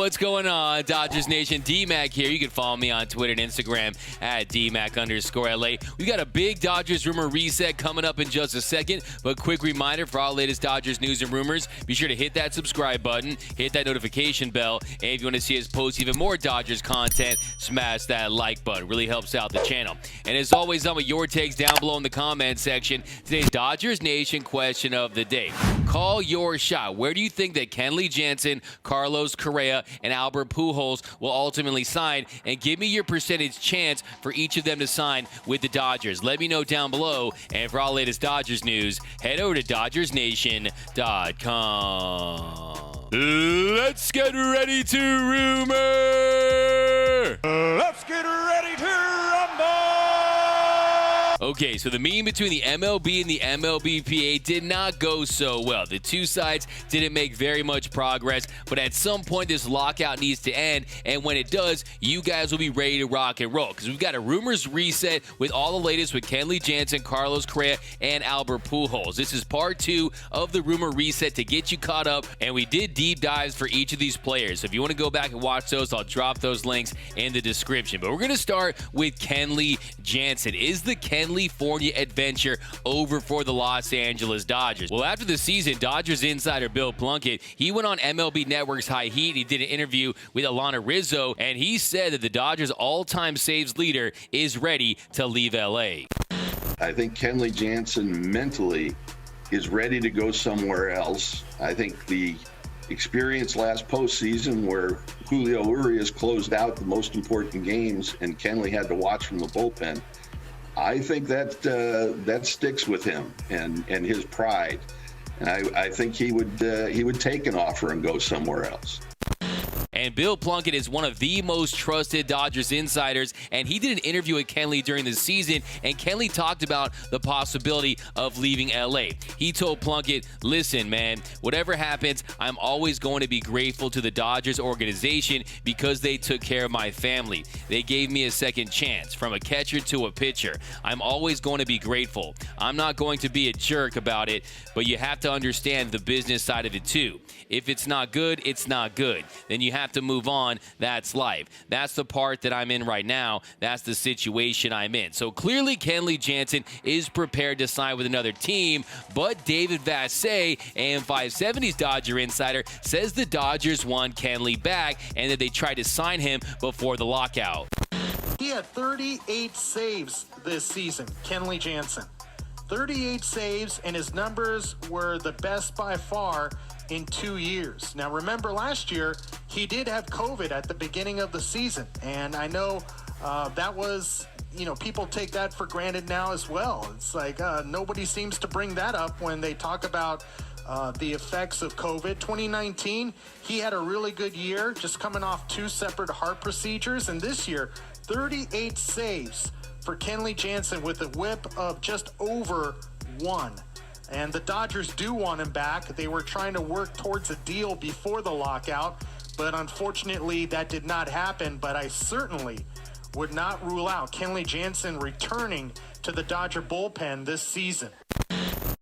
What's going on, Dodgers Nation? D-Mac here. You can follow me on Twitter and Instagram at DMac_LA. We got a big Dodgers rumor reset coming up in just a second, but quick reminder for all latest Dodgers news and rumors, be sure to hit that subscribe button, hit that notification bell, and if you want to see us post even more Dodgers content, smash that like button. Really helps out the channel. And as always, I'm with your takes down below in the comment section. Today's Dodgers Nation question of the day. Call your shot. Where do you think that Kenley Jansen, Carlos Correa, and Albert Pujols will ultimately sign? And give me your percentage chance for each of them to sign with the Dodgers. Let me know down below. And for all latest Dodgers news, head over to DodgersNation.com. Let's get ready to rumor. Let's get ready to rumble. Okay, so the meeting between the MLB and the MLBPA did not go so well. The two sides didn't make very much progress, but at some point this lockout needs to end, and when it does, you guys will be ready to rock and roll, because we've got a rumors reset with all the latest with Kenley Jansen, Carlos Correa, and Albert Pujols. This is part 2 of the rumor reset to get you caught up, and we did deep dives for each of these players. So if you want to go back and watch those, I'll drop those links in the description. But we're going to start with Kenley Jansen. Is the California adventure over for the Los Angeles Dodgers? Well, after the season, Dodgers insider Bill Plunkett, he went on MLB Network's High Heat. He did an interview with Alana Rizzo, and he said that the Dodgers' all-time saves leader is ready to leave LA. I think Kenley Jansen mentally is ready to go somewhere else. I think the experience last postseason where Julio Urias closed out the most important games and Kenley had to watch from the bullpen, I think that sticks with him and his pride, and I think he would take an offer and go somewhere else. And Bill Plunkett is one of the most trusted Dodgers insiders, and he did an interview with Kenley during the season, and Kenley talked about the possibility of leaving LA. He told Plunkett, listen, man, whatever happens, I'm always going to be grateful to the Dodgers organization because they took care of my family. They gave me a second chance, from a catcher to a pitcher. I'm always going to be grateful. I'm not going to be a jerk about it, but you have to understand the business side of it too. If it's not good, it's not good. Then you have to move on. That's life. That's the part that I'm in right now. That's the situation I'm in. So clearly Kenley Jansen is prepared to sign with another team, but David Vassegh, AM 570's Dodger insider, says the Dodgers want Kenley back and that they tried to sign him before the lockout. He had 38 saves this season, Kenley Jansen. 38 saves, and his numbers were the best by far in 2 years. Now, remember last year, he did have COVID at the beginning of the season, and I know that was, people take that for granted now as well. It's like nobody seems to bring that up when they talk about the effects of COVID. 2019, he had a really good year, just coming off 2 separate heart procedures, and this year, 38 saves for Kenley Jansen with a whip of just over 1. And the Dodgers do want him back. They were trying to work towards a deal before the lockout, but unfortunately that did not happen. But I certainly would not rule out Kenley Jansen returning to the Dodger bullpen this season.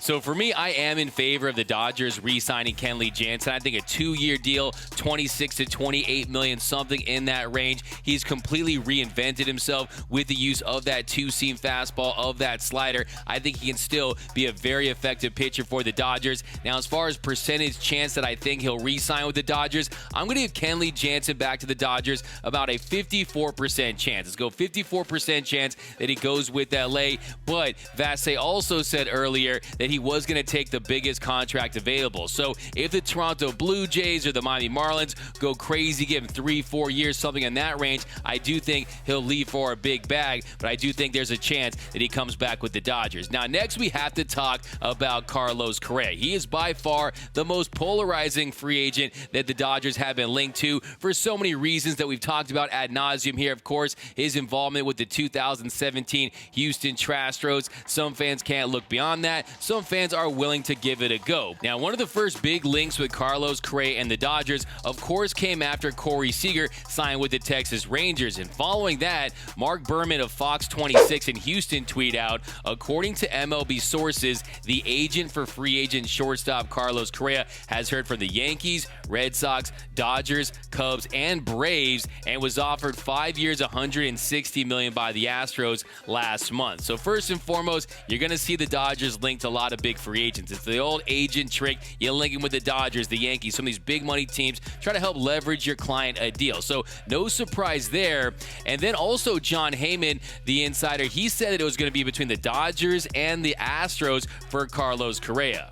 So for me, I am in favor of the Dodgers re-signing Kenley Jansen. I think a 2-year deal, 26 to 28 million, something in that range. He's completely reinvented himself with the use of that 2-seam fastball, of that slider. I think he can still be a very effective pitcher for the Dodgers. Now, as far as percentage chance that I think he'll re-sign with the Dodgers, I'm going to give Kenley Jansen back to the Dodgers about a 54% chance. Let's go 54% chance that he goes with LA. But Vassegh also said earlier that he was going to take the biggest contract available. So if the Toronto Blue Jays or the Miami Marlins go crazy, give him 3-4 years, something in that range, I do think he'll leave for a big bag, but I do think there's a chance that he comes back with the Dodgers. Now, next we have to talk about Carlos Correa. He is by far the most polarizing free agent that the Dodgers have been linked to for so many reasons that we've talked about ad nauseum here. Of course, his involvement with the 2017 Houston Astros. Some fans can't look beyond that. Some some fans are willing to give it a go. Now, one of the first big links with Carlos Correa and the Dodgers, of course, came after Corey Seager signed with the Texas Rangers. And following that, Mark Berman of Fox 26 in Houston tweeted out, according to MLB sources, the agent for free agent shortstop Carlos Correa has heard from the Yankees, Red Sox, Dodgers, Cubs, and Braves, and was offered 5 years, $160 million by the Astros last month. So first and foremost, you're going to see the Dodgers linked to a lot of big free agents. It's the old agent trick. You link them with the Dodgers, the Yankees, some of these big money teams, try to help leverage your client a deal. So no surprise there. And then also John Heyman, the insider, he said that it was going to be between the Dodgers and the Astros for Carlos Correa.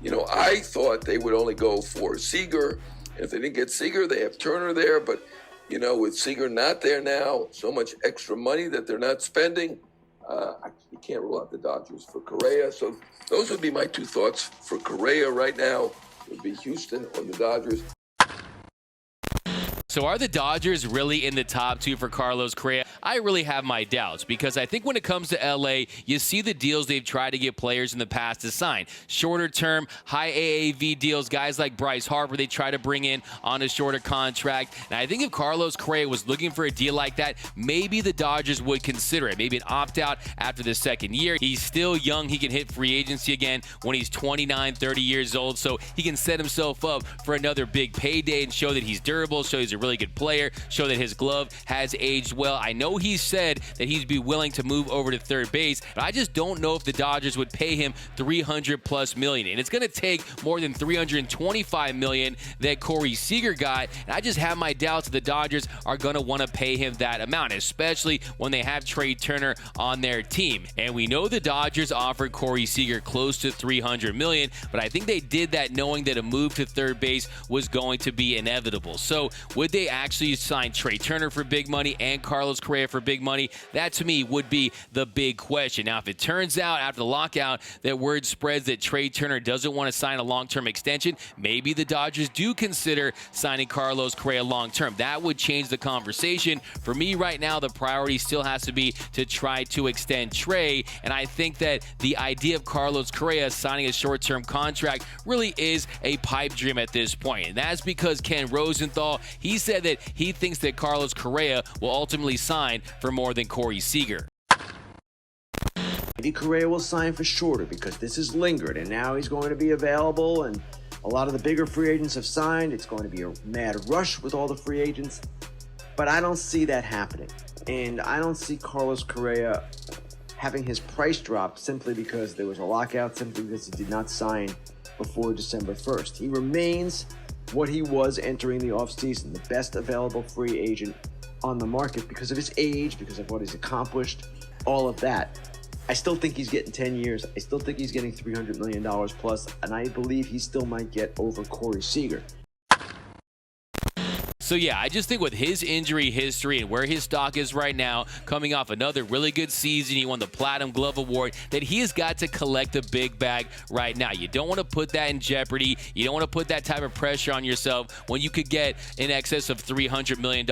You know, I thought they would only go for Seager. If they didn't get Seager, they have Turner there. But, you know, with Seager not there now, so much extra money that they're not spending, you can't rule out the Dodgers for Correa. So those would be my two thoughts for Correa right now. It would be Houston or the Dodgers. So are the Dodgers really in the top two for Carlos Correa? I really have my doubts because I think when it comes to LA, you see the deals they've tried to get players in the past to sign. Shorter term, high AAV deals, guys like Bryce Harper, they try to bring in on a shorter contract. And I think if Carlos Correa was looking for a deal like that, maybe the Dodgers would consider it. Maybe an opt-out after the second year. He's still young. He can hit free agency again when he's 29, 30 years old. So he can set himself up for another big payday and show that he's durable, show he's a really good player, show that his glove has aged well. I know he said that he'd be willing to move over to third base, but I just don't know if the Dodgers would pay him $300+ million. And it's going to take more than $325 million that Corey Seager got. And I just have my doubts that the Dodgers are going to want to pay him that amount, especially when they have Trey Turner on their team. And we know the Dodgers offered Corey Seager close to $300 million, but I think they did that knowing that a move to third base was going to be inevitable. So would they actually sign Trey Turner for big money and Carlos Correa for big money? That to me would be the big question. Now, if it turns out after the lockout that word spreads that Trey Turner doesn't want to sign a long-term extension, maybe the Dodgers do consider signing Carlos Correa long-term. That would change the conversation. For me right now, the priority still has to be to try to extend Trey, and I think that the idea of Carlos Correa signing a short-term contract really is a pipe dream at this point, and that's because Ken Rosenthal, he said that he thinks that Carlos Correa will ultimately sign for more than Corey Seager. Maybe Correa will sign for shorter because this has lingered and now he's going to be available and a lot of the bigger free agents have signed. It's going to be a mad rush with all the free agents, but I don't see that happening. And I don't see Carlos Correa having his price drop simply because there was a lockout, simply because he did not sign before December 1st. He remains what he was entering the offseason, the best available free agent on the market because of his age, because of what he's accomplished, all of that. I still think he's getting 10 years. I still think he's getting $300 million plus, and I believe he still might get over Corey Seager. So yeah, I just think with his injury history and where his stock is right now, coming off another really good season, he won the Platinum Glove Award, that he has got to collect a big bag right now. You don't want to put that in jeopardy. You don't want to put that type of pressure on yourself when you could get in excess of $300 million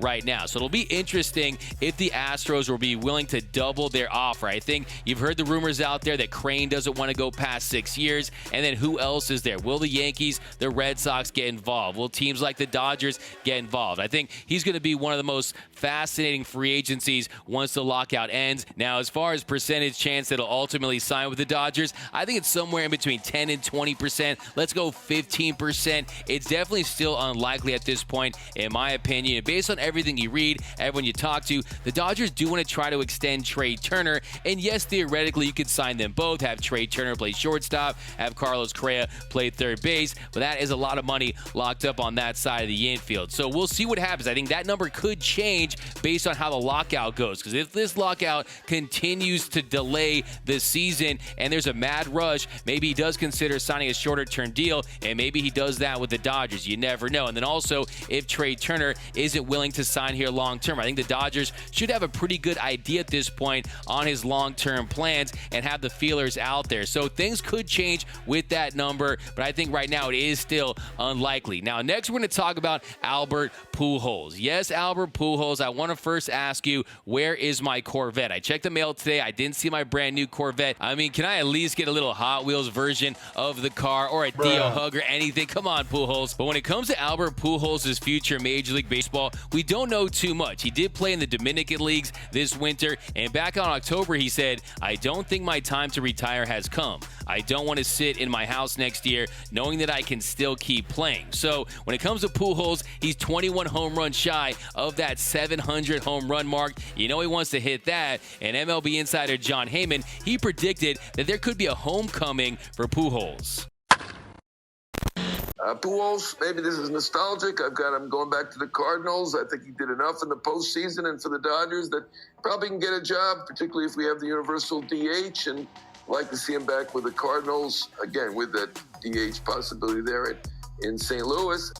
right now. So it'll be interesting if the Astros will be willing to double their offer. I think you've heard the rumors out there that Crane doesn't want to go past 6 years. And then who else is there? Will the Yankees, the Red Sox get involved? Will teams like the Dodgers get involved? I think he's going to be one of the most fascinating free agencies once the lockout ends. Now, as far as percentage chance that he'll ultimately sign with the Dodgers, I think it's somewhere in between 10 and 20%. Let's go 15%. It's definitely still unlikely at this point, in my opinion. And based on everything you read, everyone you talk to, the Dodgers do want to try to extend Trey Turner. And yes, theoretically, you could sign them both, have Trey Turner play shortstop, have Carlos Correa play third base, but that is a lot of money locked up on that side of the infield. So we'll see what happens. I think that number could change based on how the lockout goes, because if this lockout continues to delay the season and there's a mad rush, maybe he does consider signing a shorter-term deal, and maybe he does that with the Dodgers. You never know. And then also, if Trey Turner isn't willing to sign here long-term, I think the Dodgers should have a pretty good idea at this point on his long-term plans and have the feelers out there. So things could change with that number, but I think right now it is still unlikely. Now, next we're going to talk about Albert Pujols. Yes, Albert Pujols, I want to first ask you, where is my Corvette? I checked the mail today. I didn't see my brand new Corvette. I mean, can I at least get a little Hot Wheels version of the car or a Dio hug or anything? Come on, Pujols. But when it comes to Albert Pujols' future in Major League Baseball, we don't know too much. He did play in the Dominican Leagues this winter, and back on October, he said, I don't think my time to retire has come. I don't want to sit in my house next year knowing that I can still keep playing. So when it comes to Pujols, he's 21 home runs shy of that 700 home run mark. You know he wants to hit that, and MLB insider John Heyman, he predicted that there could be a homecoming for Pujols. Pujols, maybe this is nostalgic. I've got him going back to the Cardinals. I think he did enough in the postseason and for the Dodgers that probably can get a job, particularly if we have the universal DH. And I'd like to see him back with the Cardinals, again, with that DH possibility there in St. Louis.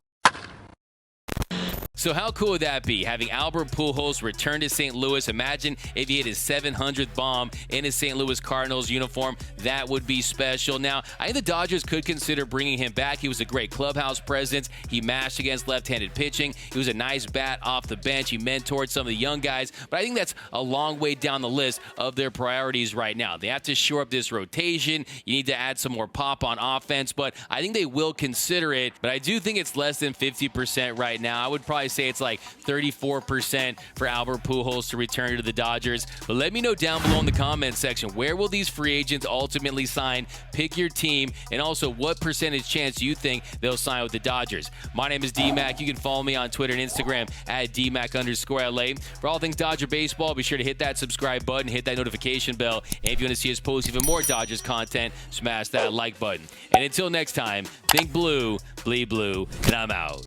So how cool would that be, having Albert Pujols return to St. Louis? Imagine if he hit his 700th bomb in his St. Louis Cardinals uniform. That would be special. Now, I think the Dodgers could consider bringing him back. He was a great clubhouse presence. He mashed against left-handed pitching. He was a nice bat off the bench. He mentored some of the young guys. But I think that's a long way down the list of their priorities right now. They have to shore up this rotation. You need to add some more pop on offense. But I think they will consider it. But I do think it's less than 50% right now. I would probably say it's like 34% for Albert Pujols to return to the Dodgers. But let me know down below in the comments section, where will these free agents ultimately sign? Pick your team, and also what percentage chance you think they'll sign with the Dodgers. My name is D-Mac. You can follow me on Twitter and Instagram at DMac_LA. For all things Dodger baseball, be sure to hit that subscribe button, hit that notification bell, and if you want to see us post even more Dodgers content, smash that like button. And until next time, think blue, bleed blue, and I'm out.